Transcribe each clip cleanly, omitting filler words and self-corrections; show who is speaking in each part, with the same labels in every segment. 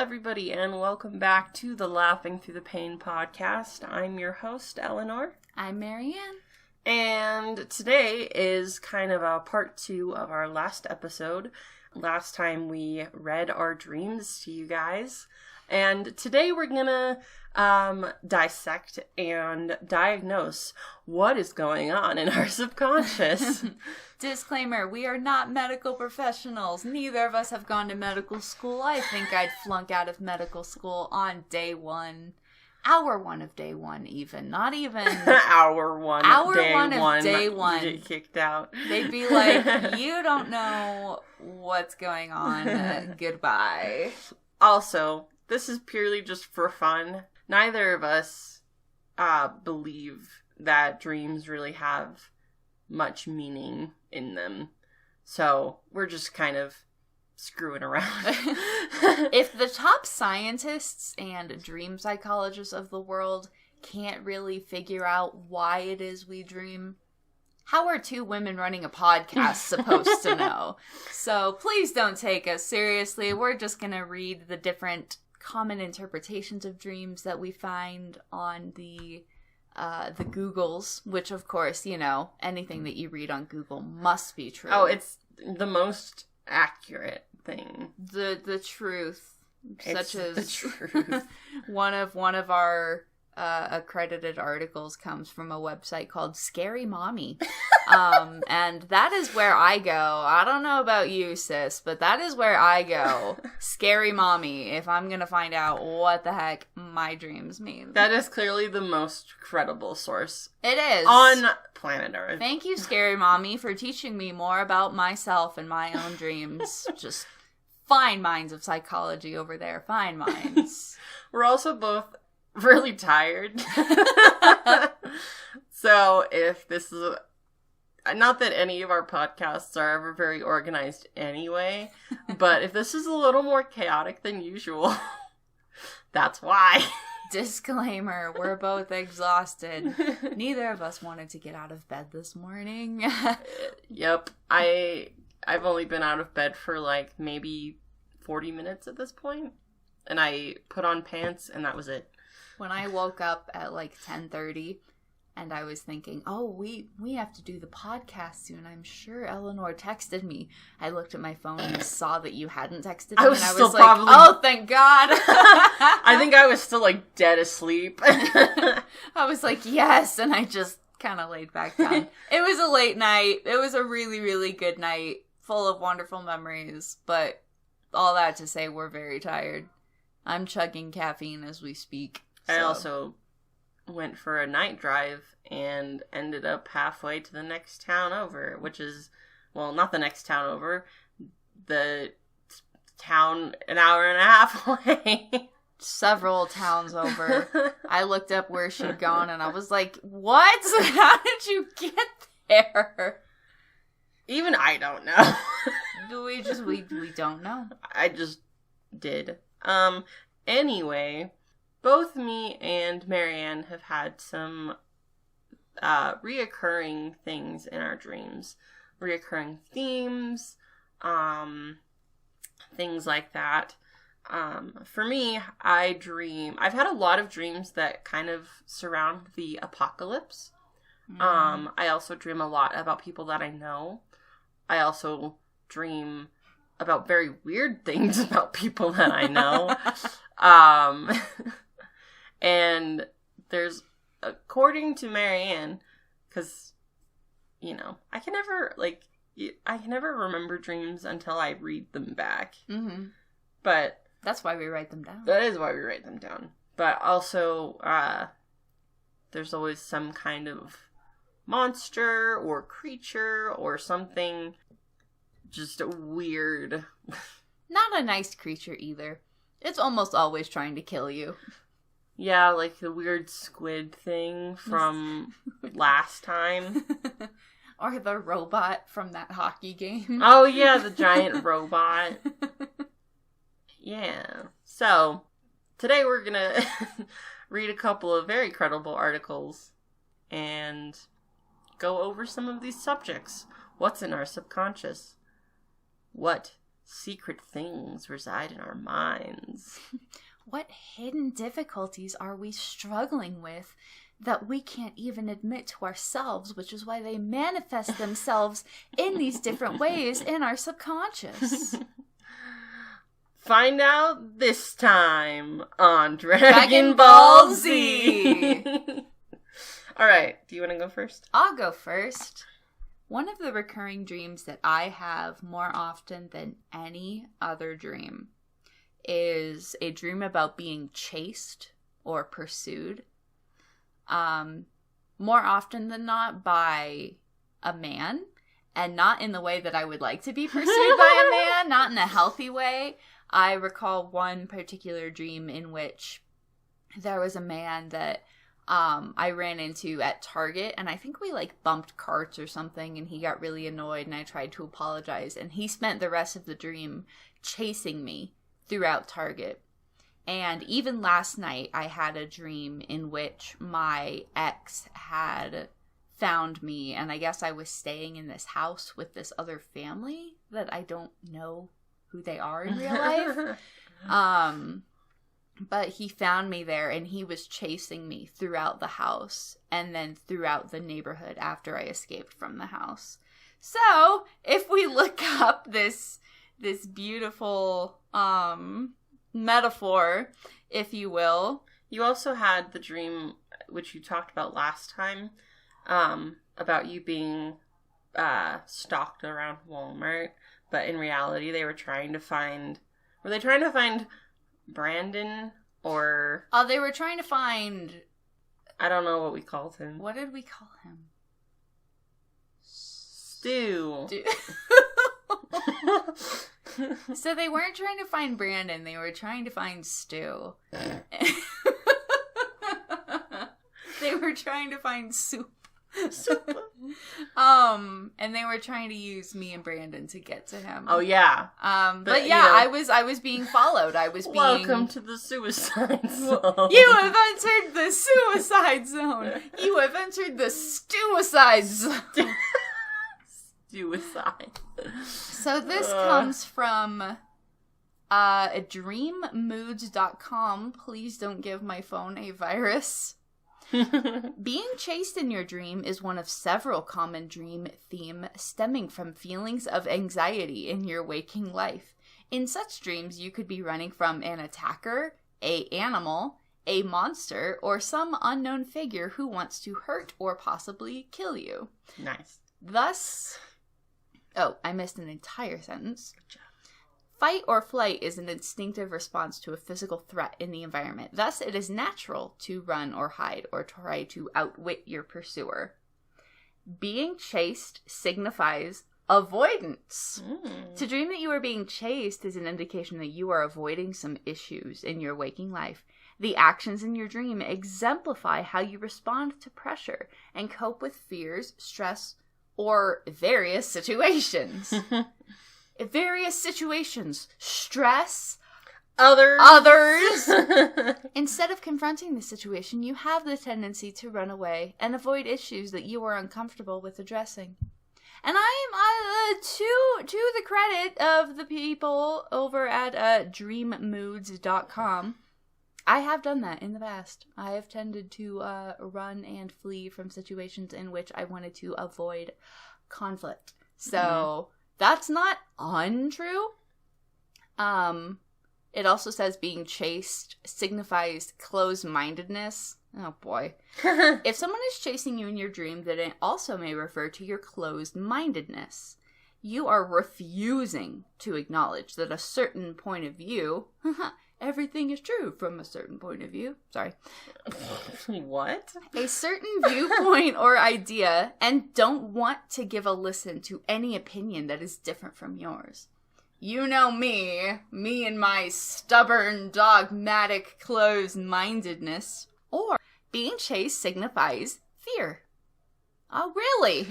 Speaker 1: everybody, and welcome back to the Laughing Through the Pain podcast. I'm your host, Eleanor.
Speaker 2: I'm Marianne.
Speaker 1: And today is kind of a part 2 of our last episode. Last time we read our dreams to you guys. And today we're gonna dissect and diagnose what is going on in our subconscious.
Speaker 2: Disclaimer, we are not medical professionals. Neither of us have gone to medical school. I think I'd flunk out of medical school on day 1. Hour 1 of day 1 even. Not even...
Speaker 1: Hour 1
Speaker 2: of day 1.
Speaker 1: You get kicked out.
Speaker 2: They'd be like, you don't know what's going on. Goodbye.
Speaker 1: Also, this is purely just for fun. Neither of us believe that dreams really have much meaning in them. So, we're just kind of screwing around.
Speaker 2: If the top scientists and dream psychologists of the world can't really figure out why it is we dream, how are 2 women running a podcast supposed to know? So please don't take us seriously. We're just going to read the different common interpretations of dreams that we find on the Googles, which of course, you know, anything that you read on Google must be true.
Speaker 1: Oh, it's the most accurate thing.
Speaker 2: The truth.
Speaker 1: It's
Speaker 2: such as
Speaker 1: the truth.
Speaker 2: one of our accredited articles comes from a website called Scary Mommy. And that is where I go. I don't know about you, sis, but that is where I go. Scary Mommy, if I'm gonna find out what the heck my dreams mean.
Speaker 1: That is clearly the most credible source.
Speaker 2: It is.
Speaker 1: On planet Earth.
Speaker 2: Thank you, Scary Mommy, for teaching me more about myself and my own dreams. Just fine minds of psychology over there. Fine minds.
Speaker 1: We're also both really tired. So if this is... Not that any of our podcasts are ever very organized anyway, but if this is a little more chaotic than usual, that's why.
Speaker 2: Disclaimer, we're both exhausted. Neither of us wanted to get out of bed this morning.
Speaker 1: Yep. I've only been out of bed for like maybe 40 minutes at this point, and I put on pants and that was it.
Speaker 2: When I woke up at like 10:30 and I was thinking, oh, we have to do the podcast soon. I'm sure Eleanor texted me. I looked at my phone and saw that you hadn't texted me.
Speaker 1: I was
Speaker 2: and I
Speaker 1: still
Speaker 2: was like,
Speaker 1: probably...
Speaker 2: oh, thank God.
Speaker 1: I think I was still like dead asleep.
Speaker 2: I was like, yes. And I just kind of laid back down. It was a late night. It was a really, really good night, full of wonderful memories. But all that to say, we're very tired. I'm chugging caffeine as we speak.
Speaker 1: I also went for a night drive and ended up halfway to the next town over, which is, well, not the next town over, the town an hour and a half away.
Speaker 2: Several towns over. I looked up where she'd gone and I was like, what? How did you get there?
Speaker 1: Even I don't know.
Speaker 2: We don't know.
Speaker 1: I just did. Anyway, both me and Marianne have had some reoccurring things in our dreams. Reoccurring themes, things like that. For me, I've had a lot of dreams that kind of surround the apocalypse. I also dream a lot about people that I know. I also dream about very weird things about people that I know. And there's, according to Marianne, because, you know, I can never remember dreams until I read them back.
Speaker 2: Mm-hmm.
Speaker 1: But
Speaker 2: that's why we write them down.
Speaker 1: That is why we write them down. But also, there's always some kind of monster or creature or something just weird.
Speaker 2: Not a nice creature either. It's almost always trying to kill you.
Speaker 1: Yeah, like the weird squid thing from last time.
Speaker 2: Or the robot from that hockey game.
Speaker 1: Oh yeah, the giant robot. Yeah. So, today we're gonna read a couple of very credible articles and go over some of these subjects. What's in our subconscious? What secret things reside in our minds.
Speaker 2: What hidden difficulties are we struggling with that we can't even admit to ourselves, which is why they manifest themselves in these different ways in our subconscious?
Speaker 1: Find out this time on Dragon Ball Z. All right, do you want to go first?
Speaker 2: I'll go first. One of the recurring dreams that I have more often than any other dream is a dream about being chased or pursued. More often than not by a man, and not in the way that I would like to be pursued by a man, not in a healthy way. I recall one particular dream in which there was a man that I ran into at Target, and I think we bumped carts or something, and he got really annoyed, and I tried to apologize, and he spent the rest of the dream chasing me throughout Target. And even last night, I had a dream in which my ex had found me, and I guess I was staying in this house with this other family that I don't know who they are in real life. But he found me there, and he was chasing me throughout the house and then throughout the neighborhood after I escaped from the house. So, if we look up this beautiful metaphor, if you will.
Speaker 1: You also had the dream, which you talked about last time, about you being stalked around Walmart, but in reality they were trying to find... Were they trying to find Brandon, or...
Speaker 2: Oh, they were trying to find...
Speaker 1: I don't know what we called him.
Speaker 2: What did we call him?
Speaker 1: Stu.
Speaker 2: So they weren't trying to find Brandon, they were trying to find Stu. They were trying to find Soup. And they were trying to use me and Brandon to get to him.
Speaker 1: Oh yeah.
Speaker 2: But yeah, you know, I was being followed. I was being...
Speaker 1: Welcome to the suicide zone.
Speaker 2: You have entered the suicide zone. You have entered the suicide zone.
Speaker 1: Suicide.
Speaker 2: So this comes from dreammoods.com. Please don't give my phone a virus. Being chased in your dream is one of several common dream themes stemming from feelings of anxiety in your waking life. In such dreams, you could be running from an attacker, an animal, a monster, or some unknown figure who wants to hurt or possibly kill you.
Speaker 1: Nice.
Speaker 2: Thus... Oh, I missed an entire sentence. Good job. Fight or flight is an instinctive response to a physical threat in the environment. Thus, it is natural to run or hide or try to outwit your pursuer. Being chased signifies avoidance. To dream that you are being chased is an indication that you are avoiding some issues in your waking life. The actions in your dream exemplify how you respond to pressure and cope with fears, stress, or various situations. Various situations. Stress. Others. Instead of confronting the situation, you have the tendency to run away and avoid issues that you are uncomfortable with addressing. And I am, to the credit of the people over at dreammoods.com, I have done that in the past. I have tended to run and flee from situations in which I wanted to avoid conflict. So that's not untrue. It also says being chased signifies closed-mindedness. Oh boy. If someone is chasing you in your dream, then it also may refer to your closed-mindedness. You are refusing to acknowledge that a certain point of view... Everything is true from a certain point of view. Sorry.
Speaker 1: What?
Speaker 2: A certain viewpoint or idea, and don't want to give a listen to any opinion that is different from yours. You know me and my stubborn, dogmatic, closed-mindedness. Or being chased signifies fear. Oh, really?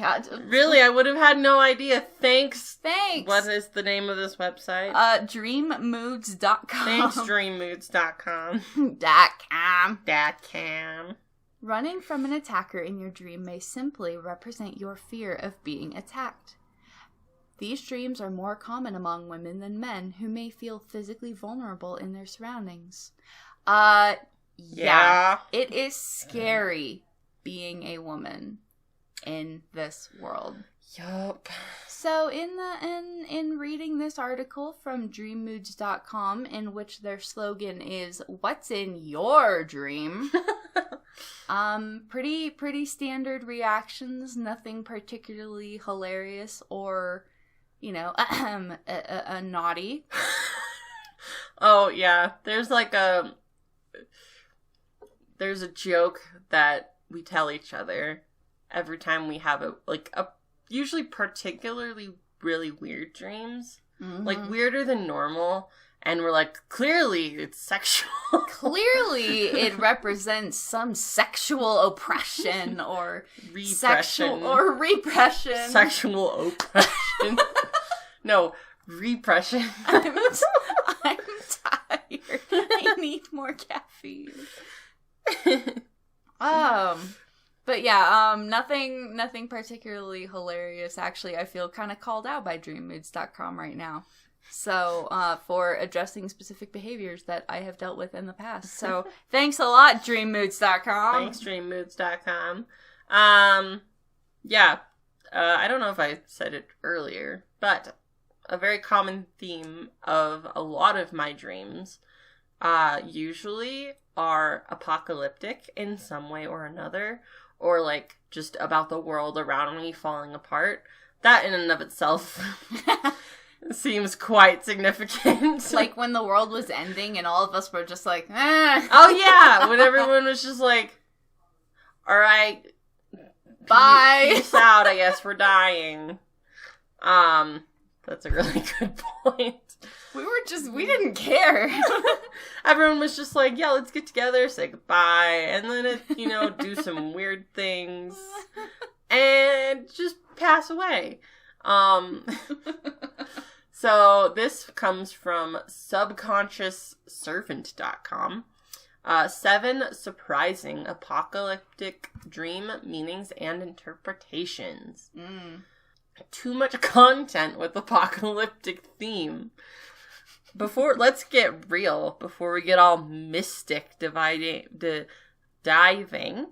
Speaker 1: Really? I would have had no idea. Thanks.
Speaker 2: Thanks.
Speaker 1: What is the name of this website?
Speaker 2: Dreammoods.com.
Speaker 1: Thanks, dreammoods.com.
Speaker 2: .com. Running from an attacker in your dream may simply represent your fear of being attacked. These dreams are more common among women than men who may feel physically vulnerable in their surroundings. Yeah. It is scary being a woman in this world.
Speaker 1: Yup.
Speaker 2: So in reading this article from dreammoods.com, in which their slogan is "What's in your dream?" pretty standard reactions, nothing particularly hilarious or, a naughty.
Speaker 1: Oh yeah, there's a joke that we tell each other every time we have a usually particularly really weird dreams, like weirder than normal, and we're like, clearly it's sexual.
Speaker 2: Clearly it represents some sexual oppression or
Speaker 1: repression.
Speaker 2: repression.
Speaker 1: Sexual oppression. No, repression.
Speaker 2: I'm tired. I need more caffeine. But yeah, nothing particularly hilarious. Actually, I feel kind of called out by dreammoods.com right now. So, for addressing specific behaviors that I have dealt with in the past. So, thanks a lot, dreammoods.com.
Speaker 1: Thanks, dreammoods.com. Yeah, I don't know if I said it earlier, but a very common theme of a lot of my dreams usually are apocalyptic in some way or another, or like just about the world around me falling apart. That in and of itself seems quite significant.
Speaker 2: Like when the world was ending and all of us were just like, eh.
Speaker 1: Oh yeah, when everyone was just like, all right,
Speaker 2: bye,
Speaker 1: peace out, I guess we're dying. That's a really good point.
Speaker 2: We didn't care.
Speaker 1: Everyone was just like, yeah, let's get together, say goodbye, and then do some weird things, and just pass away. So this comes from subconsciousservant.com. 7 surprising apocalyptic dream meanings and interpretations. Too much content with apocalyptic theme. Let's get real before we get all mystic diving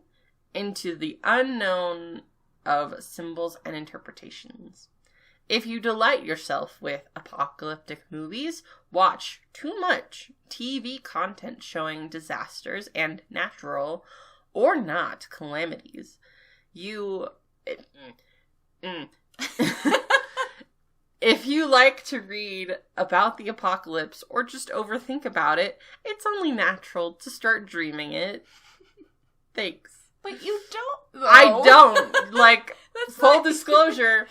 Speaker 1: into the unknown of symbols and interpretations. If you delight yourself with apocalyptic movies, watch too much TV content showing disasters and natural or not calamities. If you like to read about the apocalypse or just overthink about it, it's only natural to start dreaming it. Thanks.
Speaker 2: But you don't, though.
Speaker 1: I don't. Full disclosure,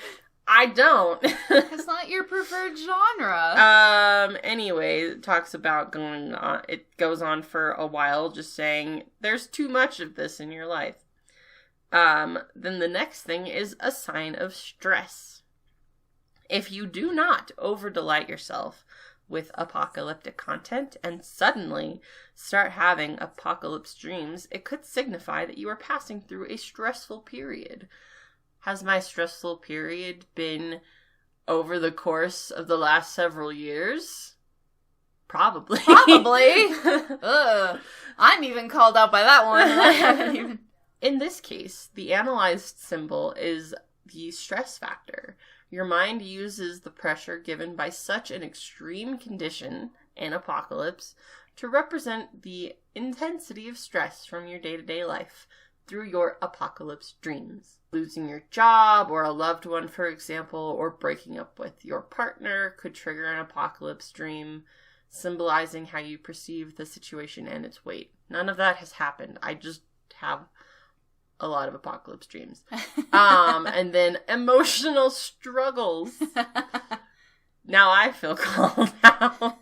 Speaker 1: I don't.
Speaker 2: It's not your preferred genre.
Speaker 1: Anyway, it talks about it goes on for a while, just saying, there's too much of this in your life. Then the next thing is a sign of stress. If you do not over-delight yourself with apocalyptic content and suddenly start having apocalypse dreams, it could signify that you are passing through a stressful period. Has my stressful period been over the course of the last several years? Probably.
Speaker 2: Ugh. I'm even called out by that one. I haven't even...
Speaker 1: In this case, the analyzed symbol is the stress factor. Your mind uses the pressure given by such an extreme condition, an apocalypse, to represent the intensity of stress from your day-to-day life through your apocalypse dreams. Losing your job or a loved one, for example, or breaking up with your partner could trigger an apocalypse dream, symbolizing how you perceive the situation and its weight. None of that has happened. I just have a lot of apocalypse dreams. And then emotional struggles. Now I feel called out.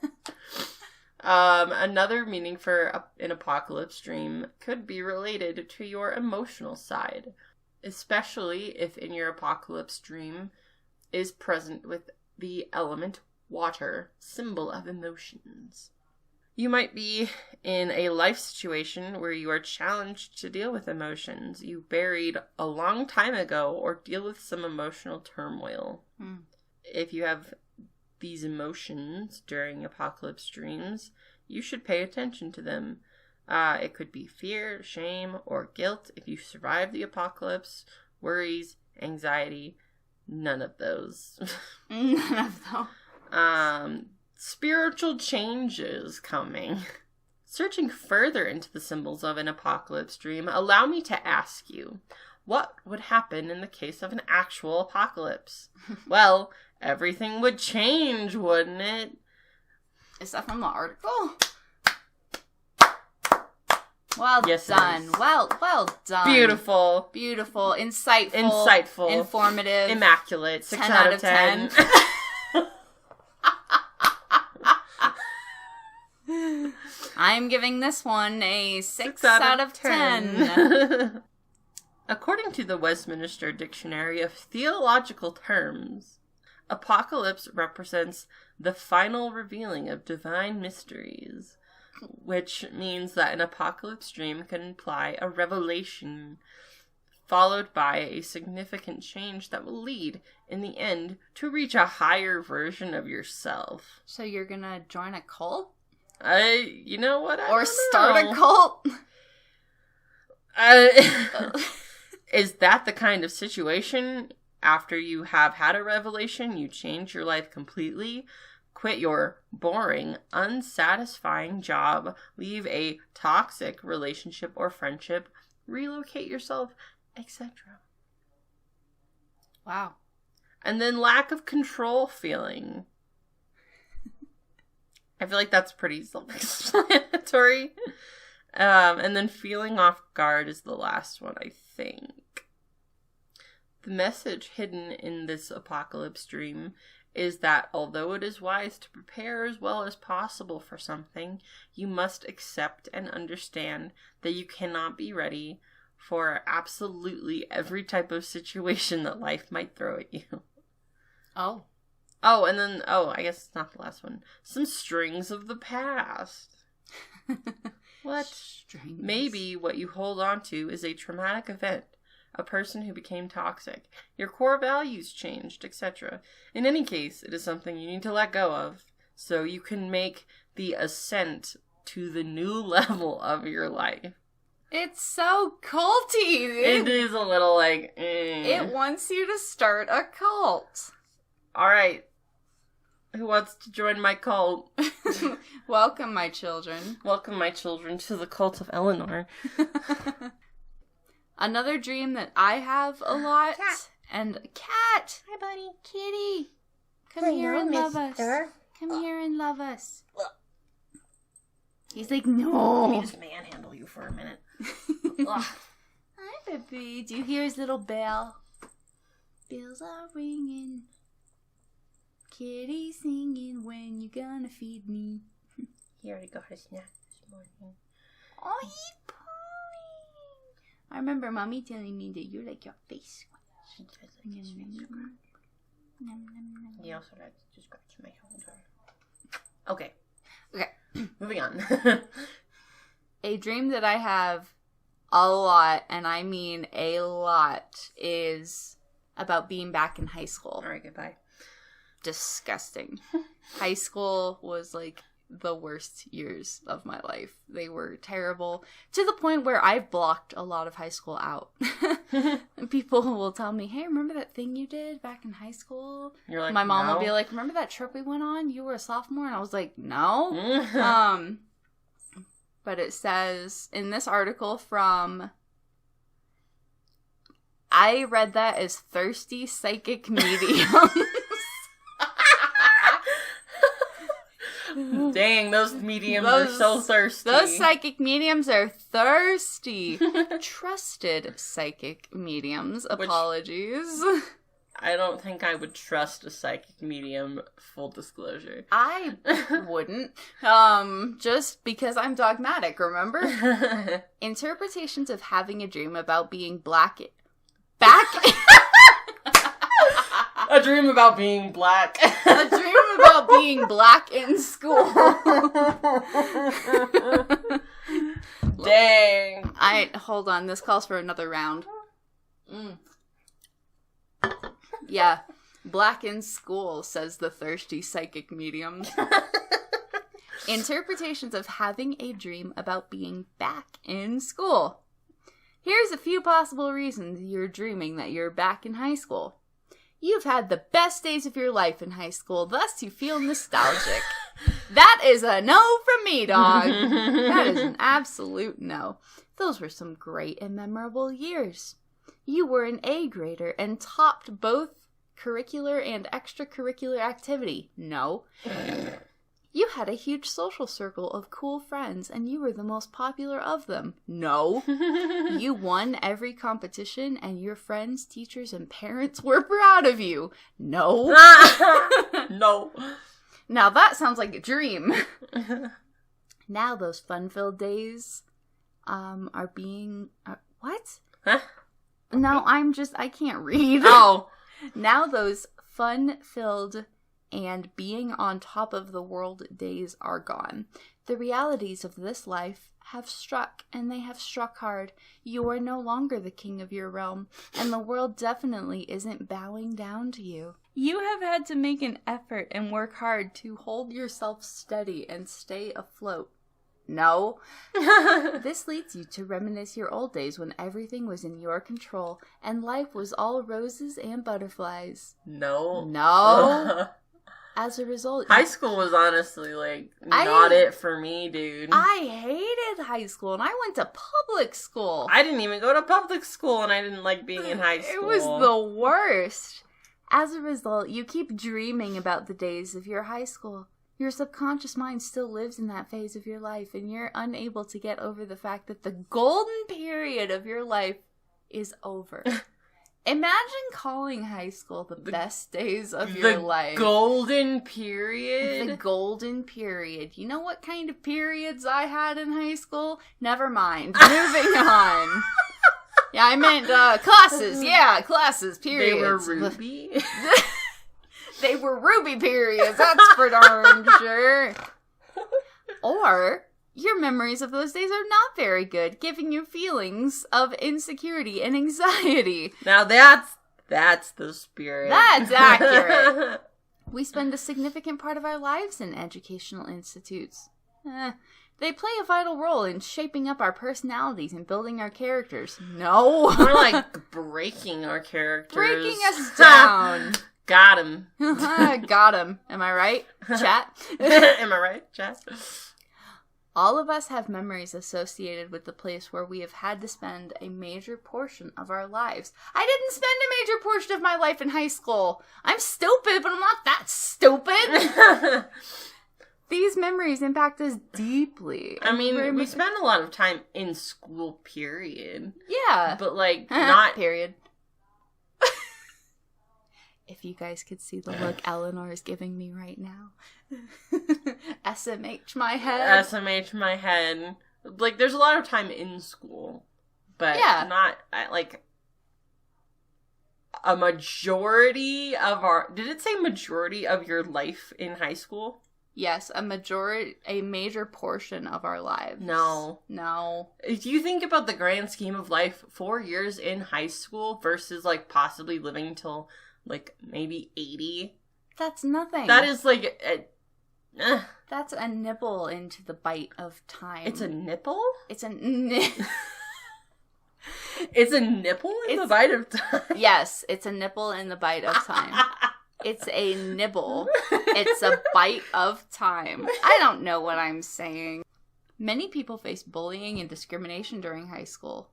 Speaker 1: Another meaning for an apocalypse dream could be related to your emotional side, especially if in your apocalypse dream is present with the element water, symbol of emotions. You might be in a life situation where you are challenged to deal with emotions you buried a long time ago or deal with some emotional turmoil. if you have these emotions during apocalypse dreams, you should pay attention to them. It could be fear, shame, or guilt if you survive the apocalypse, worries, anxiety, none of those.
Speaker 2: None of those.
Speaker 1: Spiritual changes coming. Searching further into the symbols of an apocalypse dream, allow me to ask you, what would happen in the case of an actual apocalypse? Well, everything would change, wouldn't it?
Speaker 2: Is that from the article? Well
Speaker 1: Yes,
Speaker 2: done. Well done.
Speaker 1: Beautiful.
Speaker 2: Beautiful. Insightful. Informative.
Speaker 1: Immaculate. 6
Speaker 2: 10
Speaker 1: out of 10.
Speaker 2: I'm giving this one a 6 out of 10.
Speaker 1: According to the Westminster Dictionary of Theological Terms, apocalypse represents the final revealing of divine mysteries, which means that an apocalypse dream can imply a revelation followed by a significant change that will lead, in the end, to reach a higher version of yourself.
Speaker 2: So you're gonna join a cult?
Speaker 1: You know what?
Speaker 2: Or start a cult?
Speaker 1: Is that the kind of situation? After you have had a revelation, you change your life completely, quit your boring, unsatisfying job, leave a toxic relationship or friendship, relocate yourself, etc.
Speaker 2: Wow.
Speaker 1: And then lack of control feeling. I feel like that's pretty self-explanatory. And then feeling off guard is the last one, I think. The message hidden in this apocalypse dream is that although it is wise to prepare as well as possible for something, you must accept and understand that you cannot be ready for absolutely every type of situation that life might throw at you.
Speaker 2: Oh.
Speaker 1: Oh, and then, I guess it's not the last one. Some strings of the past. What?
Speaker 2: Strings.
Speaker 1: Maybe what you hold on to is a traumatic event, a person who became toxic, your core values changed, etc. In any case, it is something you need to let go of, so you can make the ascent to the new level of your life.
Speaker 2: It's so culty.
Speaker 1: It is a little like,
Speaker 2: It wants you to start a cult.
Speaker 1: Alright. Who wants to join my cult?
Speaker 2: Welcome, my children.
Speaker 1: Welcome, my children, to the cult of Eleanor.
Speaker 2: Another dream that I have a lot.
Speaker 1: Cat.
Speaker 2: And cat.
Speaker 1: Hi, buddy.
Speaker 2: Kitty. Come here and love us. Come here and love us. He's like, no.
Speaker 1: Let me just manhandle you for a minute.
Speaker 2: Hi, baby. Do you hear his little bell? Bells are ringing. Kitty singing, when you gonna feed me?
Speaker 1: He already got his snack this morning.
Speaker 2: Oh, he's purring. I remember Mommy telling me that you like your face scratched.
Speaker 1: She does like his face scratch. He also likes to scratch my shoulder. Okay. Moving on.
Speaker 2: A dream that I have a lot, and I mean a lot, is about being back in high school.
Speaker 1: Alright, goodbye.
Speaker 2: Disgusting. High school was like the worst years of my life. They were terrible to the point where I've blocked a lot of high school out. And people will tell me, hey, remember that thing you did back in high school?
Speaker 1: You're like,
Speaker 2: my mom
Speaker 1: no.
Speaker 2: will be like, remember that trip we went on? You were a sophomore? And I was like, no. But it says in this article from, I read that as thirsty psychic mediums.
Speaker 1: Dang, those mediums are so thirsty.
Speaker 2: Those psychic mediums are thirsty. Trusted psychic mediums. Apologies.
Speaker 1: I don't think I would trust a psychic medium, full disclosure.
Speaker 2: I wouldn't. Just because I'm dogmatic, remember? Interpretations of having a dream about being back.
Speaker 1: A dream about being black.
Speaker 2: A dream about being black in school.
Speaker 1: Dang.
Speaker 2: Hold on, this calls for another round. Yeah. Black in school, says the thirsty psychic mediums. Interpretations of having a dream about being back in school. Here's a few possible reasons you're dreaming that you're back in high school. You've had the best days of your life in high school, thus you feel nostalgic. That is a no from me, dog. That is an absolute no. Those were some great and memorable years. You were an A grader and topped both curricular and extracurricular activity. No. You had a huge social circle of cool friends, and you were the most popular of them. No. You won every competition, and your friends, teachers, and parents were proud of you. No.
Speaker 1: No.
Speaker 2: Now that sounds like a dream. Now those fun-filled days are being... what?
Speaker 1: Huh?
Speaker 2: No, I can't read.
Speaker 1: Oh.
Speaker 2: Now those fun-filled and being on top of the world days are gone. The realities of this life have struck, and they have struck hard. You are no longer the king of your realm, and the world definitely isn't bowing down to you. You have had to make an effort and work hard to hold yourself steady and stay afloat. No. This leads you to reminisce your old days when everything was in your control, and life was all roses and butterflies.
Speaker 1: No.
Speaker 2: No. As a result...
Speaker 1: High school was honestly, not it for me, dude.
Speaker 2: I hated high school, and I went to public school.
Speaker 1: I didn't even go to public school, and I didn't like being in high school.
Speaker 2: It was the worst. As a result, you keep dreaming about the days of your high school. Your subconscious mind still lives in that phase of your life, and you're unable to get over the fact that the golden period of your life is over. Imagine calling high school the best days of your life.
Speaker 1: The golden period?
Speaker 2: The golden period. You know what kind of periods I had in high school? Never mind. Moving on. Yeah, I meant classes. Yeah, classes, periods.
Speaker 1: They were ruby?
Speaker 2: They were ruby periods, that's for darn sure. Or... your memories of those days are not very good, giving you feelings of insecurity and anxiety.
Speaker 1: Now that's the spirit.
Speaker 2: That's accurate. We spend a significant part of our lives in educational institutes. They play a vital role in shaping up our personalities and building our characters. No.
Speaker 1: We're like breaking our characters.
Speaker 2: Breaking us down.
Speaker 1: Got him.
Speaker 2: Got him. Am I right, chat?
Speaker 1: Am I right, chat?
Speaker 2: All of us have memories associated with the place where we have had to spend a major portion of our lives. I didn't spend a major portion of my life in high school. I'm stupid, but I'm not that stupid. These memories impact us deeply.
Speaker 1: I mean, we spend a lot of time in school, period.
Speaker 2: Yeah.
Speaker 1: But, not...
Speaker 2: period. If you guys could see the look Eleanor is giving me right now. SMH my head.
Speaker 1: SMH my head. There's a lot of time in school. But not, a majority of our... Did it say majority of your life in high school?
Speaker 2: Yes, a major portion of our lives.
Speaker 1: No.
Speaker 2: If
Speaker 1: you think about the grand scheme of life, 4 years in high school versus, possibly living till... maybe 80.
Speaker 2: That's nothing.
Speaker 1: That is
Speaker 2: that's a nibble into the bite of time.
Speaker 1: It's a nipple?
Speaker 2: It's a
Speaker 1: It's a nipple in the bite of time?
Speaker 2: Yes, it's a nipple in the bite of time. It's a nibble. It's a bite of time. I don't know what I'm saying. Many people face bullying and discrimination during high school.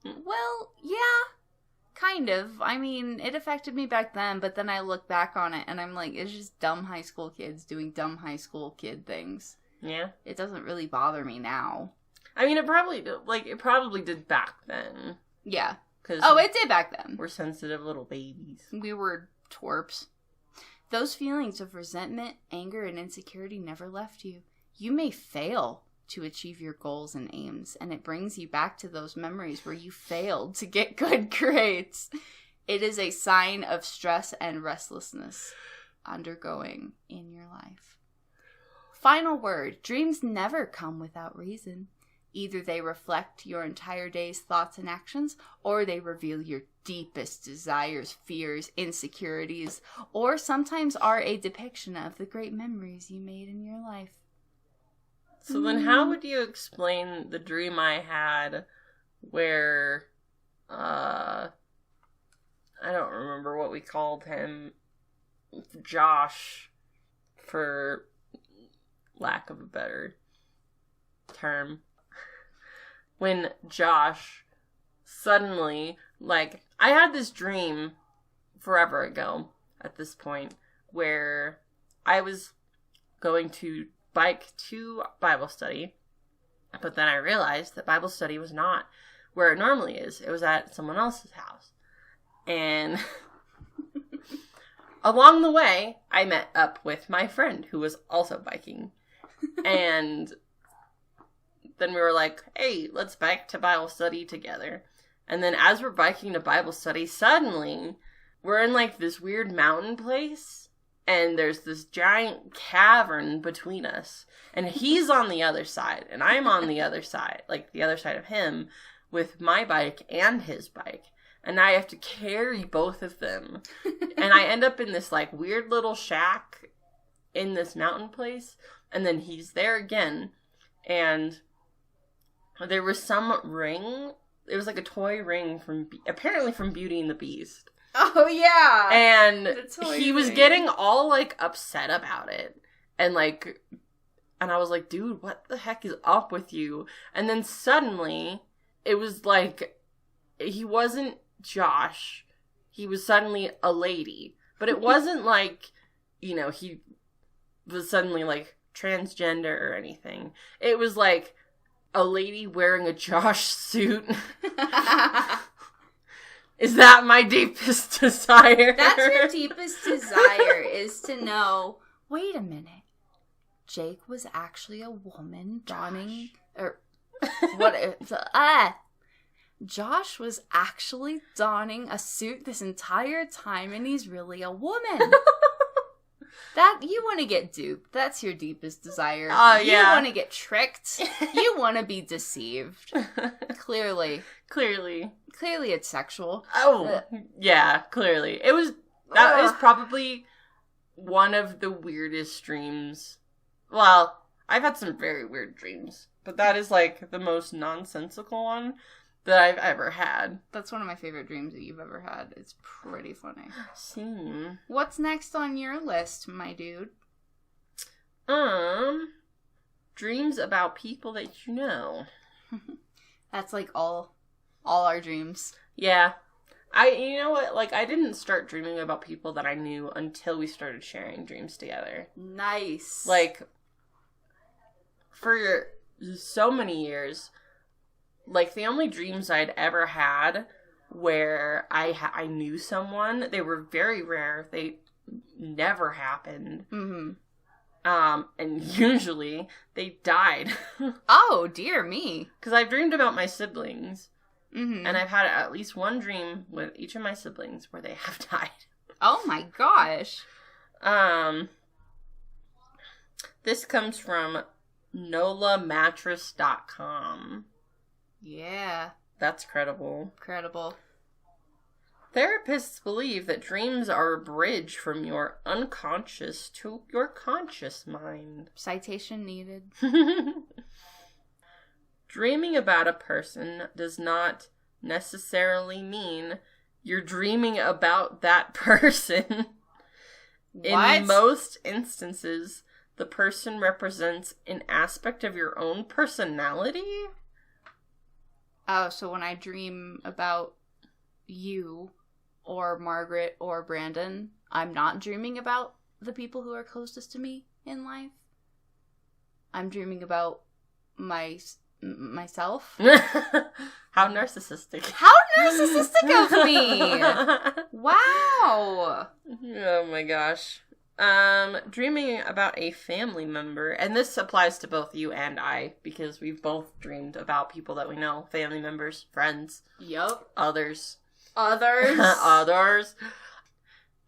Speaker 2: Well, yeah. Kind of. I mean, it affected me back then, but then I look back on it and I'm like, it's just dumb high school kids doing dumb high school kid things.
Speaker 1: Yeah.
Speaker 2: It doesn't really bother me now.
Speaker 1: I mean, it probably did back then.
Speaker 2: Yeah. It did back then.
Speaker 1: We're sensitive little babies.
Speaker 2: We were twerps. Those feelings of resentment, anger, and insecurity never left you. You may fail to achieve your goals and aims, and it brings you back to those memories where you failed to get good grades. It is a sign of stress and restlessness undergoing in your life. Final word. Dreams never come without reason. Either they reflect your entire day's thoughts and actions, or they reveal your deepest desires, fears, insecurities, or sometimes are a depiction of the great memories you made in your life.
Speaker 1: So then how would you explain the dream I had where, I don't remember what we called him, Josh, for lack of a better term. When Josh suddenly, like, I had this dream forever ago at this point where I was going to bike to Bible study, but then I realized that Bible study was not where it normally is. It was at someone else's house. And along the way, I met up with my friend who was also biking. And then we were like, hey, let's bike to Bible study together. And then as we're biking to Bible study, suddenly we're in like this weird mountain place. And there's this giant cavern between us. And he's on the other side. And I'm on the other side. Like the other side of him. With my bike and his bike. And I have to carry both of them. And I end up in this like weird little shack. In this mountain place. And then he's there again. And there was some ring. It was like a toy ring apparently from Beauty and the Beast.
Speaker 2: Oh, yeah.
Speaker 1: And he was getting all, like, upset about it. And, like, and I was like, dude, what the heck is up with you? And then suddenly, it was like, he wasn't Josh. He was suddenly a lady. But it wasn't like, you know, he was suddenly, like, transgender or anything. It was like a lady wearing a Josh suit. Is that my deepest desire?
Speaker 2: That's your deepest desire, is to know, wait a minute, Jake was actually a woman donning, or what, Josh was actually donning a suit this entire time and he's really a woman. That, you want to get duped. That's your deepest desire.
Speaker 1: Oh,
Speaker 2: You
Speaker 1: yeah.
Speaker 2: want to get tricked. You want to be deceived. Clearly it's sexual.
Speaker 1: Oh, yeah, clearly. That is probably one of the weirdest dreams. Well, I've had some very weird dreams, but that is, like, the most nonsensical one that I've ever had.
Speaker 2: That's one of my favorite dreams that you've ever had. It's pretty funny.
Speaker 1: Same.
Speaker 2: What's next on your list, my dude?
Speaker 1: Dreams about people that you know.
Speaker 2: That's like all our dreams.
Speaker 1: Yeah. You know what, like, I didn't start dreaming about people that I knew until we started sharing dreams together.
Speaker 2: Nice.
Speaker 1: Like, for so many years, like, the only dreams I'd ever had where I knew someone, they were very rare. They never happened.
Speaker 2: Mm-hmm.
Speaker 1: And usually they died.
Speaker 2: Oh, dear me.
Speaker 1: Because I've dreamed about my siblings.
Speaker 2: Mm-hmm.
Speaker 1: And I've had at least one dream with each of my siblings where they have died.
Speaker 2: Oh my gosh.
Speaker 1: This comes from nolamattress.com.
Speaker 2: Yeah.
Speaker 1: That's credible.
Speaker 2: Credible.
Speaker 1: Therapists believe that dreams are a bridge from your unconscious to your conscious mind.
Speaker 2: Citation needed.
Speaker 1: Dreaming about a person does not necessarily mean you're dreaming about that person.
Speaker 2: What?
Speaker 1: In most instances, the person represents an aspect of your own personality.
Speaker 2: Oh, so when I dream about you or Margaret or Brandon, I'm not dreaming about the people who are closest to me in life. I'm dreaming about myself.
Speaker 1: How narcissistic.
Speaker 2: How narcissistic of me! Wow!
Speaker 1: Oh my gosh. Dreaming about a family member, and this applies to both you and I, because we've both dreamed about people that we know, family members, friends.
Speaker 2: Yup.
Speaker 1: Others.
Speaker 2: Others.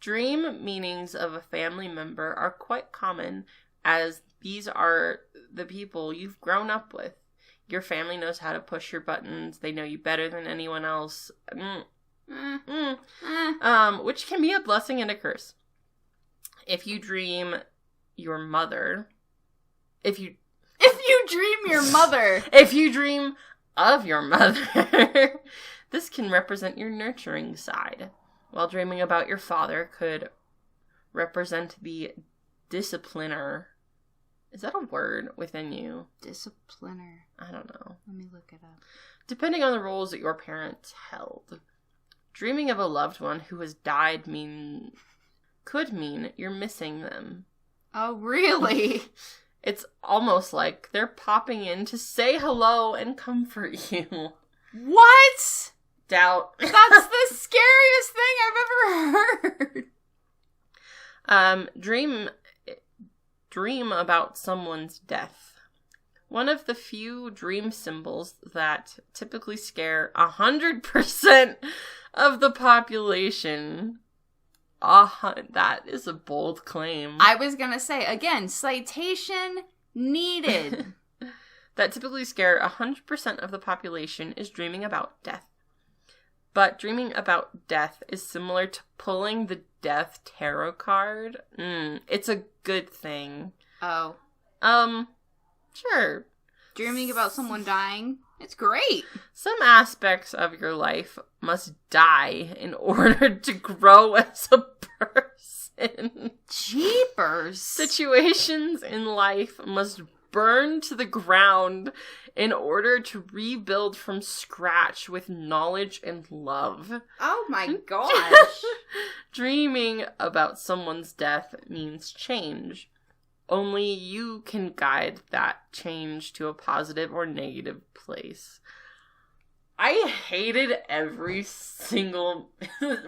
Speaker 1: Dream meanings of a family member are quite common, as these are the people you've grown up with. Your family knows how to push your buttons. They know you better than anyone else. Which can be a blessing and a curse. If you dream your mother, if you
Speaker 2: dream your mother,
Speaker 1: if you dream of your mother, this can represent your nurturing side, while dreaming about your father could represent the discipliner. Is that a word within you?
Speaker 2: Discipliner.
Speaker 1: I don't know.
Speaker 2: Let me look it up.
Speaker 1: Depending on the roles that your parents held. Dreaming of a loved one who has died could mean you're missing them.
Speaker 2: Oh, really?
Speaker 1: It's almost like they're popping in to say hello and comfort you.
Speaker 2: What?
Speaker 1: Doubt.
Speaker 2: That's the scariest thing I've ever heard.
Speaker 1: Dream about someone's death. One of the few dream symbols that typically scare 100% of the population. That is a bold claim.
Speaker 2: I was gonna say, again, citation needed.
Speaker 1: That typically scare 100% of the population is dreaming about death. But dreaming about death is similar to pulling the death tarot card. It's a good thing.
Speaker 2: Oh.
Speaker 1: Sure.
Speaker 2: Dreaming about someone dying? It's great.
Speaker 1: Some aspects of your life must die in order to grow as a person.
Speaker 2: Jeepers.
Speaker 1: Situations in life must burn to the ground in order to rebuild from scratch with knowledge and love.
Speaker 2: Oh my gosh.
Speaker 1: Dreaming about someone's death means change. Only you can guide that change to a positive or negative place. I hated every single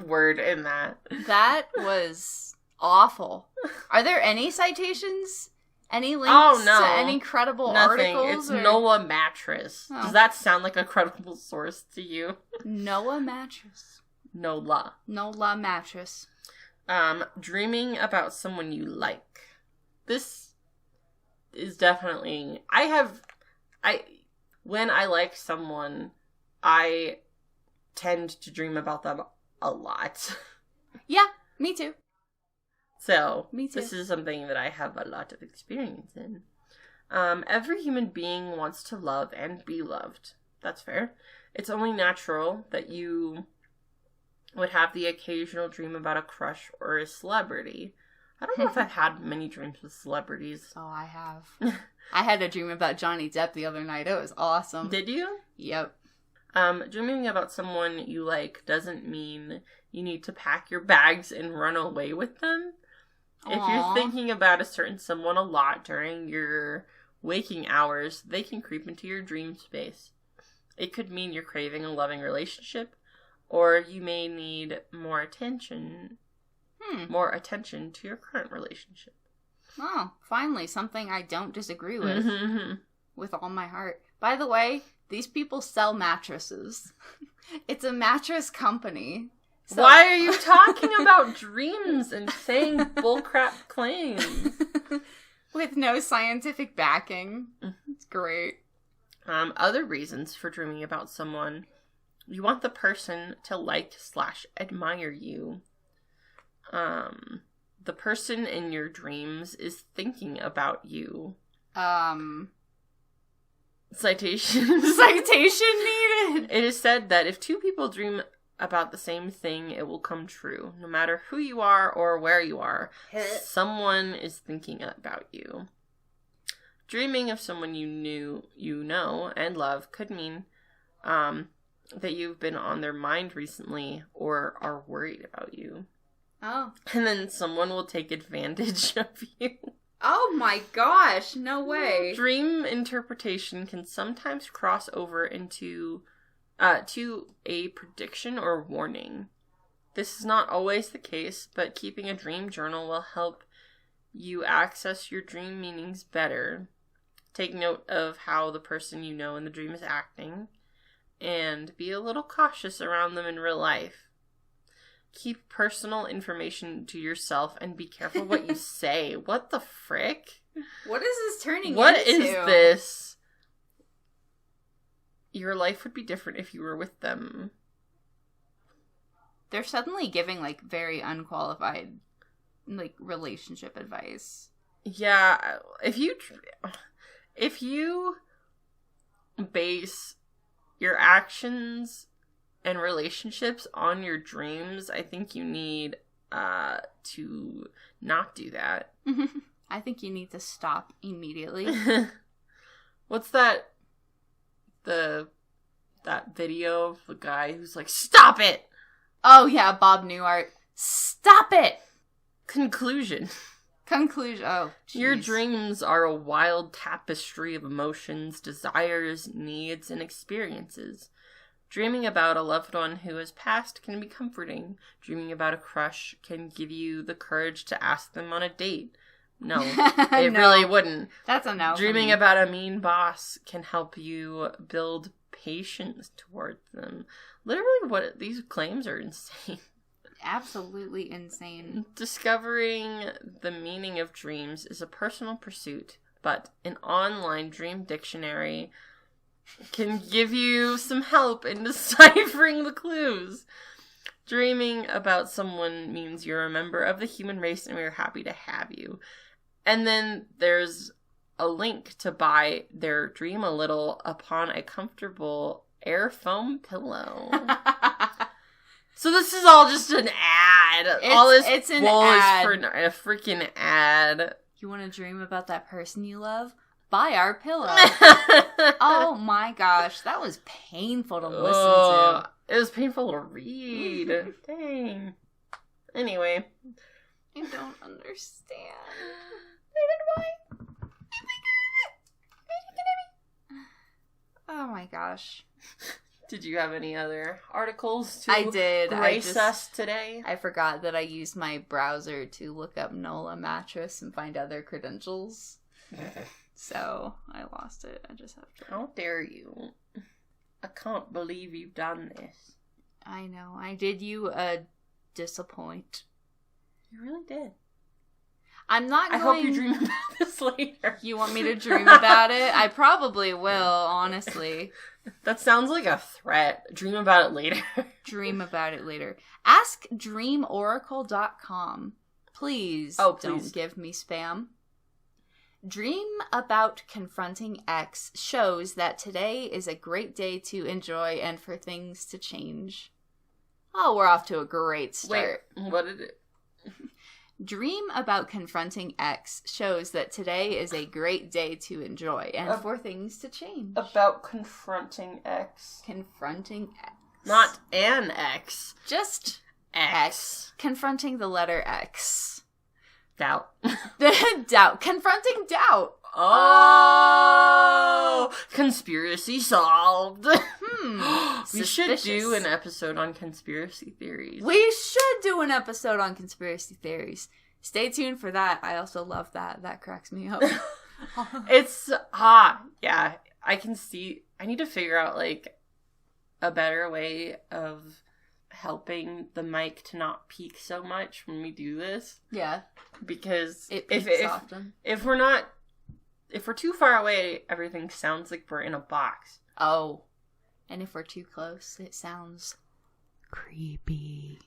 Speaker 1: word in that.
Speaker 2: That was awful. Are there any citations? Any links to any credible articles?
Speaker 1: It's Noah Mattress.
Speaker 2: Oh.
Speaker 1: Does that sound like a credible source to you?
Speaker 2: Noah Mattress.
Speaker 1: Nola
Speaker 2: Mattress.
Speaker 1: Dreaming about someone you like. This is definitely... When I like someone, I tend to dream about them a lot.
Speaker 2: Yeah, me too.
Speaker 1: So,
Speaker 2: Me too.
Speaker 1: This is something that I have a lot of experience in. Every human being wants to love and be loved. That's fair. It's only natural that you would have the occasional dream about a crush or a celebrity. I don't know if I've had many dreams with celebrities.
Speaker 2: Oh, I have. I had a dream about Johnny Depp the other night. It was awesome.
Speaker 1: Did you?
Speaker 2: Yep.
Speaker 1: Dreaming about someone you like doesn't mean you need to pack your bags and run away with them.
Speaker 2: Aww.
Speaker 1: If you're thinking about a certain someone a lot during your waking hours, they can creep into your dream space. It could mean you're craving a loving relationship, or you may need more attention to your current relationship.
Speaker 2: Oh, finally, something I don't disagree with.
Speaker 1: Mm-hmm.
Speaker 2: With all my heart. By the way, these people sell mattresses. It's a mattress company. So...
Speaker 1: Why are you talking about dreams and saying bullcrap claims?
Speaker 2: With no scientific backing. It's great.
Speaker 1: Other reasons for dreaming about someone. You want the person to like/admire you. The person in your dreams is thinking about you. Citation
Speaker 2: needed.
Speaker 1: It is said that if two people dream about the same thing, it will come true. No matter who you are or where you are, someone is thinking about you. Dreaming of someone you know and love could mean that you've been on their mind recently or are worried about you.
Speaker 2: Oh.
Speaker 1: And then someone will take advantage of you.
Speaker 2: Oh my gosh, no way.
Speaker 1: Dream interpretation can sometimes cross over into to a prediction or warning. This is not always the case, but keeping a dream journal will help you access your dream meanings better. Take note of how the person you know in the dream is acting, and be a little cautious around them in real life. Keep personal information to yourself and be careful what you say. What the frick?
Speaker 2: What is this turning into?
Speaker 1: What is this? Your life would be different if you were with them.
Speaker 2: They're suddenly giving, like, very unqualified, like, relationship advice.
Speaker 1: Yeah, if you base your actions and relationships on your dreams, I think you need to not do that.
Speaker 2: I think you need to stop immediately.
Speaker 1: What's that video of the guy who's like, stop it!
Speaker 2: Oh yeah, Bob Newhart. Stop it!
Speaker 1: Conclusion.
Speaker 2: Oh, geez.
Speaker 1: Your dreams are a wild tapestry of emotions, desires, needs, and experiences. Dreaming about a loved one who has passed can be comforting. Dreaming about a crush can give you the courage to ask them on a date. No, it really wouldn't.
Speaker 2: That's a no.
Speaker 1: Dreaming about a mean boss can help you build patience towards them. Literally, these claims are insane.
Speaker 2: Absolutely insane.
Speaker 1: Discovering the meaning of dreams is a personal pursuit, but an online dream dictionary can give you some help in deciphering the clues. Dreaming about someone means you're a member of the human race and we're happy to have you. And then there's a link to buy their Dream a Little upon a comfortable air foam pillow. So this is all just an ad. It's an ad. Is for a freaking ad.
Speaker 2: You want to dream about that person you love? Buy our pillow. Oh my gosh, that was painful to listen to.
Speaker 1: It was painful to read. Dang. Anyway.
Speaker 2: I don't understand. Oh my gosh.
Speaker 1: Did you have any other articles to grace us today?
Speaker 2: I forgot that I used my browser to look up NOLA mattress and find other credentials. So, I lost it. I just have to...
Speaker 1: How dare you? I can't believe you've done this.
Speaker 2: I know. I did you a disappoint.
Speaker 1: You really did.
Speaker 2: I'm not going...
Speaker 1: I hope you dream about this later.
Speaker 2: You want me to dream about it? I probably will, honestly.
Speaker 1: That sounds like a threat. Dream about it later.
Speaker 2: Dream about it later. Ask dreamoracle.com. Please, don't give me spam. Dream about confronting X shows that today is a great day to enjoy and for things to change. Oh, we're off to a great start.
Speaker 1: Wait, what did it...
Speaker 2: Dream about confronting X shows that today is a great day to enjoy and for things to change.
Speaker 1: About confronting X.
Speaker 2: Confronting X.
Speaker 1: Not an X.
Speaker 2: Just
Speaker 1: X.
Speaker 2: Confronting the letter X.
Speaker 1: Doubt.
Speaker 2: Doubt. Confronting doubt.
Speaker 1: Oh! Conspiracy solved. We should do an episode on conspiracy theories.
Speaker 2: We should do an episode on conspiracy theories. Stay tuned for that. I also love that. That cracks me up.
Speaker 1: It's, yeah. I can see, I need to figure out, like, a better way of helping the mic to not peak so much when we do this.
Speaker 2: Yeah.
Speaker 1: Because
Speaker 2: it peaks often.
Speaker 1: If we're too far away, everything sounds like we're in a box.
Speaker 2: Oh. And if we're too close, it sounds creepy.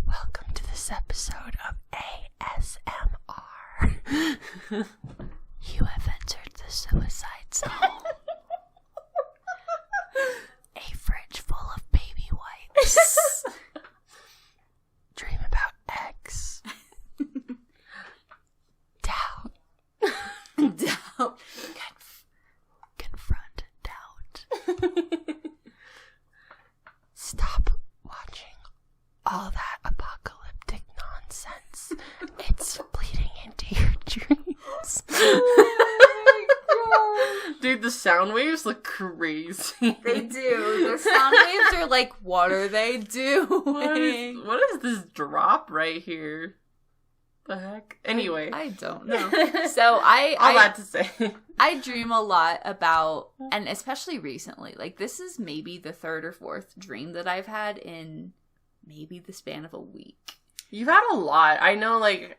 Speaker 2: Welcome to this episode of ASMR. You have entered the suicide zone. A fridge full of baby wipes. Dream about X. Doubt. Doubt. Confront doubt. Stop watching all that apocalyptic nonsense. It's bleeding into your dreams. Oh my god.
Speaker 1: Dude, the sound waves look crazy.
Speaker 2: They do. The sound waves are like, what are they doing?
Speaker 1: What is this drop right here? The heck? Anyway.
Speaker 2: I don't know. So all
Speaker 1: that to say.
Speaker 2: I dream a lot about, and especially recently, like this is maybe the third or fourth dream that I've had in maybe the span of a week.
Speaker 1: You've had a lot. I know, like,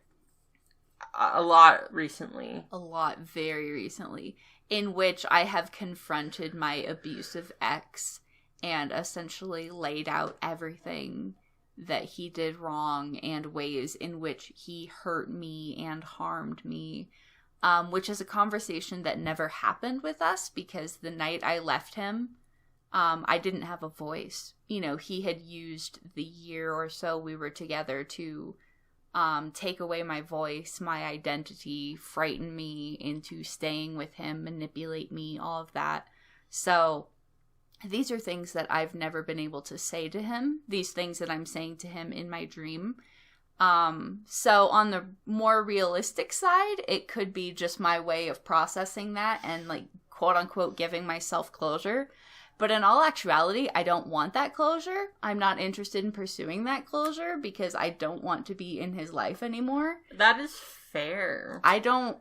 Speaker 1: a lot recently.
Speaker 2: A lot very recently, in which I have confronted my abusive ex and essentially laid out everything that he did wrong and ways in which he hurt me and harmed me, which is a conversation that never happened with us because the night I left him, I didn't have a voice. You know, he had used the year or so we were together to take away my voice, my identity, frighten me into staying with him, manipulate me, all of that. So these are things that I've never been able to say to him, these things that I'm saying to him in my dream. So on the more realistic side, it could be just my way of processing that and like quote unquote giving myself closure. But in all actuality, I don't want that closure. I'm not interested in pursuing that closure because I don't want to be in his life anymore.
Speaker 1: That is fair.
Speaker 2: I don't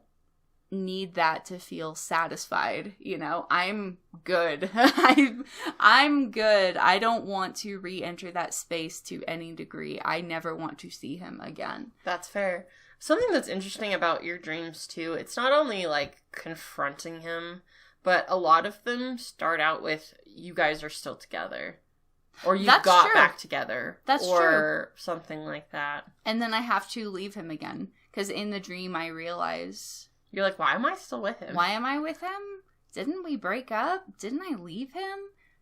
Speaker 2: need that to feel satisfied, you know? I'm good. I'm good. I don't want to re-enter that space to any degree. I never want to see him again.
Speaker 1: That's fair. Something that's interesting about your dreams, too, it's not only, like, confronting him, but a lot of them start out with, you guys are still together. Or you got back together.
Speaker 2: That's true.
Speaker 1: Or something like that.
Speaker 2: And then I have to leave him again. Because in the dream, I realize...
Speaker 1: You're like, why am I still with him?
Speaker 2: Why am I with him? Didn't we break up? Didn't I leave him?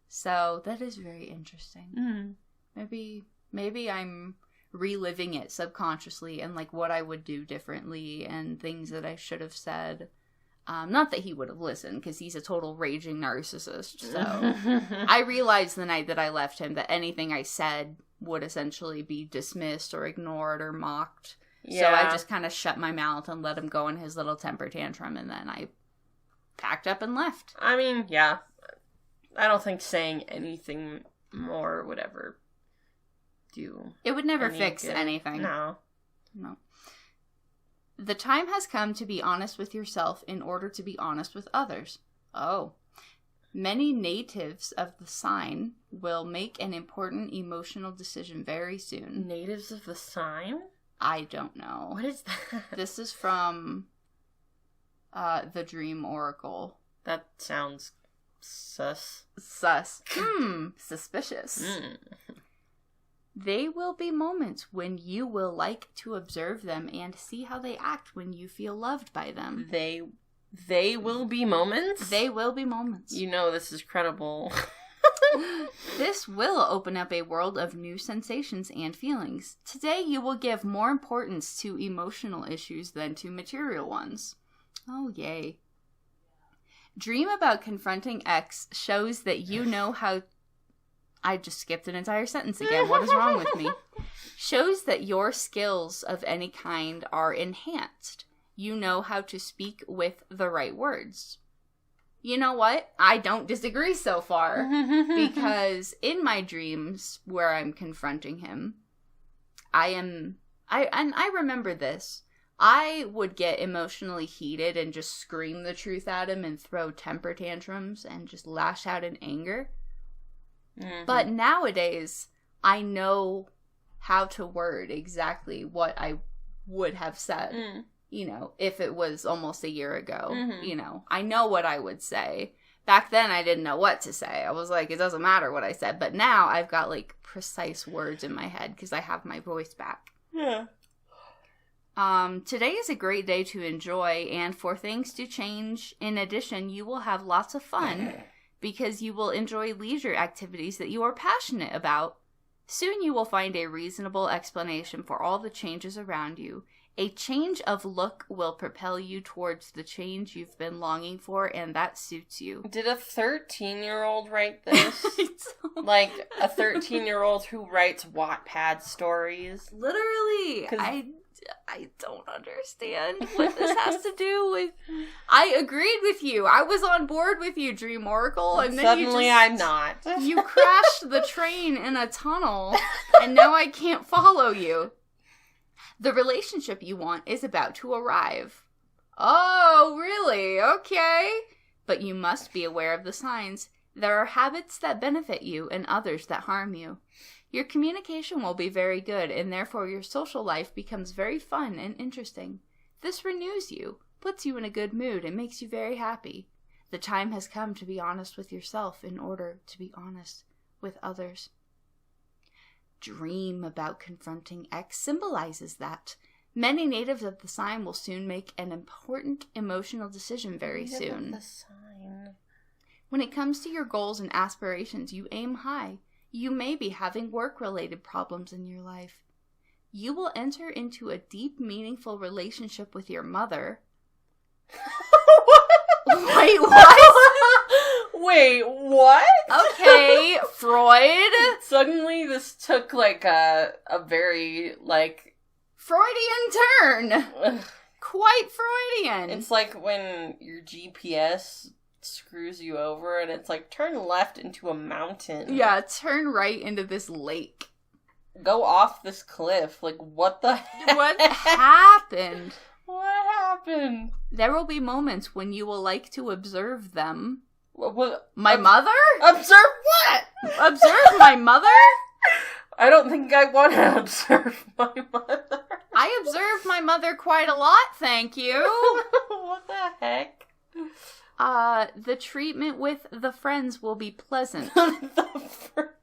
Speaker 2: So that is very interesting.
Speaker 1: Mm-hmm.
Speaker 2: Maybe I'm reliving it subconsciously and like what I would do differently and things that I should have said. Not that he would have listened, because he's a total raging narcissist. So I realized the night that I left him that anything I said would essentially be dismissed or ignored or mocked. Yeah. So I just kind of shut my mouth and let him go in his little temper tantrum, and then I packed up and left.
Speaker 1: I mean, yeah. I don't think saying anything more would ever do.
Speaker 2: It would never fix anything.
Speaker 1: No.
Speaker 2: The time has come to be honest with yourself in order to be honest with others. Oh. Many natives of the sign will make an important emotional decision very soon.
Speaker 1: Natives of the sign?
Speaker 2: I don't know.
Speaker 1: What is that?
Speaker 2: This is from the Dream Oracle.
Speaker 1: That sounds sus.
Speaker 2: Suspicious. They will be moments when you will like to observe them and see how they act when you feel loved by them.
Speaker 1: They will be moments?
Speaker 2: They will be moments.
Speaker 1: You know this is credible.
Speaker 2: This will open up a world of new sensations and feelings. Today you will give more importance to emotional issues than to material ones. Oh, yay. Dream about confronting X shows that you know how... I just skipped an entire sentence again. What is wrong with me? Shows that your skills of any kind are enhanced. You know how to speak with the right words. You know what? I don't disagree so far. Because in my dreams, where I'm confronting him, I remember this. I would get emotionally heated and just scream the truth at him and throw temper tantrums and just lash out in anger. Mm-hmm. But nowadays, I know how to word exactly what I would have said, you know, if it was almost a year ago, you know. I know what I would say. Back then, I didn't know what to say. I was like, it doesn't matter what I said. But now, I've got, like, precise words in my head because I have my voice back.
Speaker 1: Yeah.
Speaker 2: Today is a great day to enjoy and for things to change. In addition, you will have lots of fun because you will enjoy leisure activities that you are passionate about. Soon you will find a reasonable explanation for all the changes around you. A change of look will propel you towards the change you've been longing for, and that suits you.
Speaker 1: Did a 13-year-old write this? Like, a 13-year-old who writes Wattpad stories?
Speaker 2: Literally! I don't understand what this has to do with... I agreed with you. I was on board with you, Dream Oracle, and then
Speaker 1: suddenly I'm not.
Speaker 2: You crashed the train in a tunnel, and now I can't follow you. The relationship you want is about to arrive. Oh, really? Okay. But you must be aware of the signs. There are habits that benefit you and others that harm you. Your communication will be very good, and therefore your social life becomes very fun and interesting. This renews you, puts you in a good mood, and makes you very happy. The time has come to be honest with yourself in order to be honest with others. Dream about confronting X symbolizes that. Many natives of the sign will soon make an important emotional decision very soon.
Speaker 1: The sign.
Speaker 2: When it comes to your goals and aspirations, you aim high. You may be having work-related problems in your life. You will enter into a deep, meaningful relationship with your mother. Wait, what?
Speaker 1: Wait, what?
Speaker 2: Okay, Freud.
Speaker 1: Suddenly this took, like, a very, like...
Speaker 2: Freudian turn. Quite Freudian.
Speaker 1: It's like when your GPS screws you over and it's like, turn left into a mountain.
Speaker 2: Yeah, turn right into this lake.
Speaker 1: Go off this cliff. Like, what the heck?
Speaker 2: What happened?
Speaker 1: What happened?
Speaker 2: There will be moments when you will like to observe them.
Speaker 1: What?
Speaker 2: My mother?
Speaker 1: Observe what?
Speaker 2: Observe my mother?
Speaker 1: I don't think I want to observe my mother.
Speaker 2: I observe my mother quite a lot, thank you.
Speaker 1: What the heck?
Speaker 2: The treatment with the friends will be pleasant.
Speaker 1: The friends.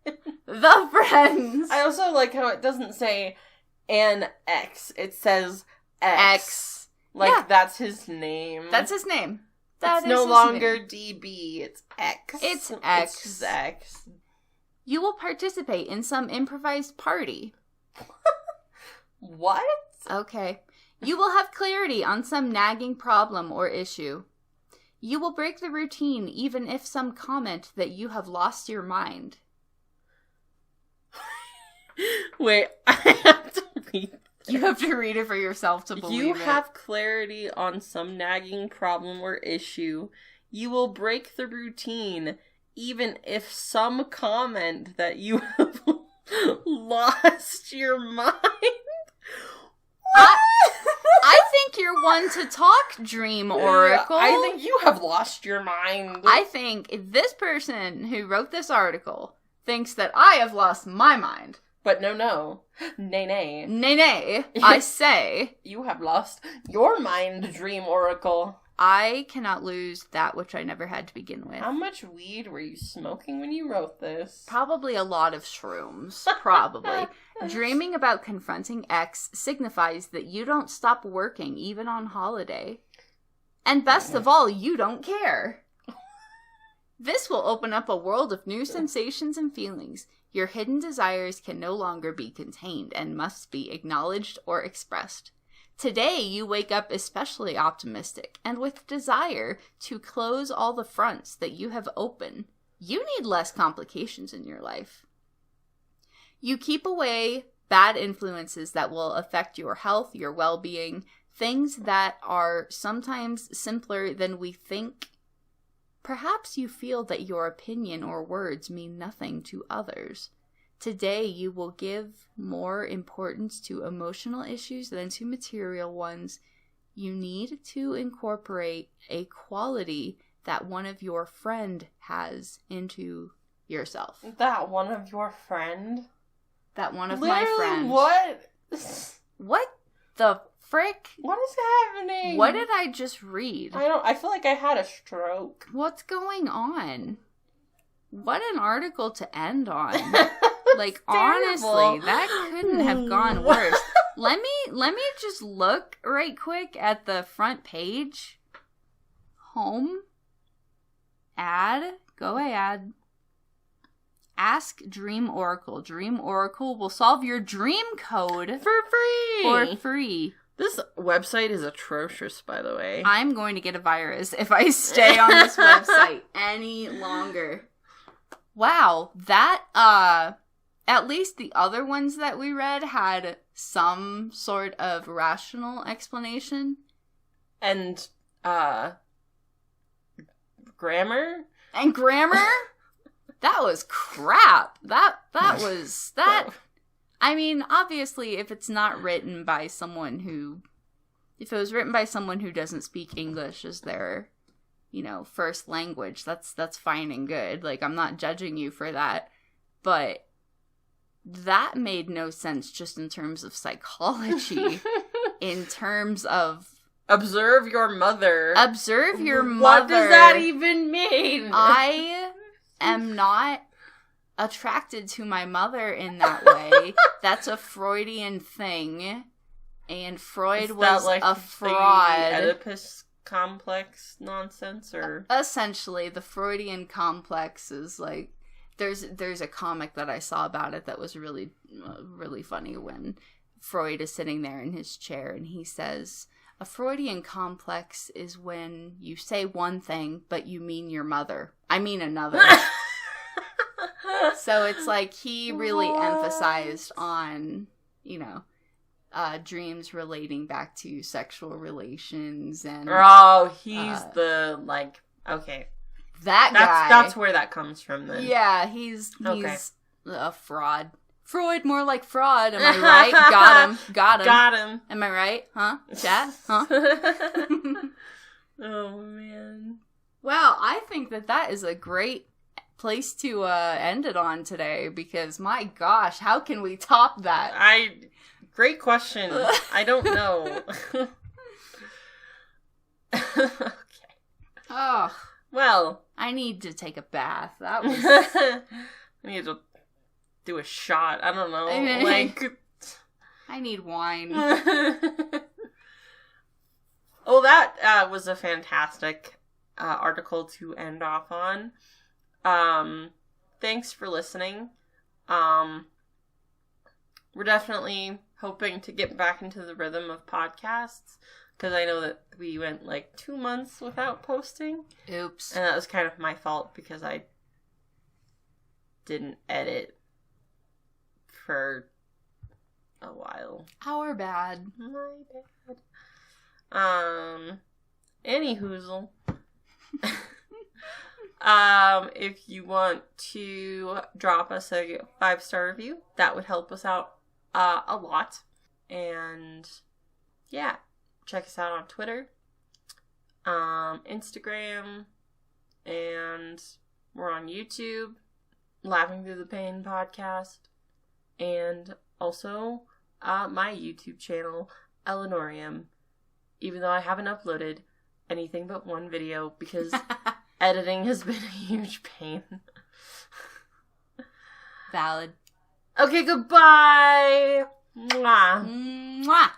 Speaker 2: The friends.
Speaker 1: I also like how it doesn't say an X. It says X. Like,
Speaker 2: yeah.
Speaker 1: That's his name.
Speaker 2: That's his name.
Speaker 1: It's no longer DB. It's X.
Speaker 2: It's X.
Speaker 1: It's just X.
Speaker 2: You will participate in some improvised party.
Speaker 1: What?
Speaker 2: Okay. You will have clarity on some nagging problem or issue. You will break the routine even if some comment that you have lost your mind.
Speaker 1: Wait, I have to read this.
Speaker 2: You have to read it for yourself to believe it.
Speaker 1: You have clarity on some nagging problem or issue. You will break the routine even if some comment that you have lost your mind.
Speaker 2: I think you're one to talk, Dream Oracle.
Speaker 1: I think you have lost your mind.
Speaker 2: I think this person who wrote this article thinks that I have lost my mind.
Speaker 1: But no. Nay.
Speaker 2: Nay, I say.
Speaker 1: You have lost your mind, Dream Oracle.
Speaker 2: I cannot lose that which I never had to begin with.
Speaker 1: How much weed were you smoking when you wrote this?
Speaker 2: Probably a lot of shrooms. Probably. Dreaming about confronting X signifies that you don't stop working even on holiday. And best of all, you don't care. This will open up a world of new sensations and feelings. Your hidden desires can no longer be contained and must be acknowledged or expressed. Today, you wake up especially optimistic and with desire to close all the fronts that you have open. You need less complications in your life. You keep away bad influences that will affect your health, your well-being, things that are sometimes simpler than we think. Perhaps you feel that your opinion or words mean nothing to others. Today, you will give more importance to emotional issues than to material ones. You need to incorporate a quality that one of your friend has into yourself.
Speaker 1: That one of your friend?
Speaker 2: That one of
Speaker 1: Literally,
Speaker 2: my friends.
Speaker 1: What?
Speaker 2: What the frick?
Speaker 1: What is happening?
Speaker 2: What did I just read?
Speaker 1: I feel like I had a stroke.
Speaker 2: What's going on? What an article to end on. Like, honestly, that couldn't have gone worse. Let me just look right quick at the front page. Home. Ad. Go ad. Ask Dream Oracle. Dream Oracle will solve your dream code for free.
Speaker 1: This website is atrocious, by the way.
Speaker 2: I'm going to get a virus if I stay on this website any longer. Wow, that, at least the other ones that we read had some sort of rational explanation.
Speaker 1: And, grammar?
Speaker 2: And grammar? That was crap. That was, I mean, obviously, if it's not written by someone who, if it was written by someone who doesn't speak English as their, first language, that's fine and good. Like, I'm not judging you for that. But that made no sense just in terms of psychology. In terms of...
Speaker 1: Observe your mother.
Speaker 2: Observe your mother.
Speaker 1: What does that even mean?
Speaker 2: I am not attracted to my mother in that way. That's a Freudian thing. And Freud was
Speaker 1: like
Speaker 2: a fraud.
Speaker 1: The Oedipus complex nonsense, or
Speaker 2: essentially the Freudian complex is like there's a comic that I saw about it that was really funny when Freud is sitting there in his chair and he says, a Freudian complex is when you say one thing but you mean your mother. I mean another. So it's like he really emphasized on, dreams relating back to sexual relations and
Speaker 1: he's the okay.
Speaker 2: That guy.
Speaker 1: That's where that comes from then.
Speaker 2: Yeah, he's a fraud. Freud, more like fraud. Am I right? Got him. Am I right? Huh? Chat? Huh?
Speaker 1: Oh man.
Speaker 2: Well, I think that is a great place to end it on today because my gosh, how can we top that?
Speaker 1: Great question. I don't know. Okay.
Speaker 2: Oh.
Speaker 1: Well.
Speaker 2: I need to take a bath. That was...
Speaker 1: I need to do a shot. I don't know.
Speaker 2: I need wine.
Speaker 1: Well, that was a fantastic article to end off on. Thanks for listening. We're definitely hoping to get back into the rhythm of podcasts, because I know that we went 2 months without posting.
Speaker 2: Oops.
Speaker 1: And that was kind of my fault because I didn't edit for a while.
Speaker 2: Our bad.
Speaker 1: My bad. Any hoozle. If you want to drop us a 5-star review, that would help us out a lot. And yeah, check us out on Twitter, Instagram, and we're on YouTube, Laughing Through the Pain podcast, and also my YouTube channel, Eleanorium, even though I haven't uploaded anything but one video because editing has been a huge pain.
Speaker 2: Valid.
Speaker 1: Okay, goodbye. Mwah.
Speaker 2: Mwah.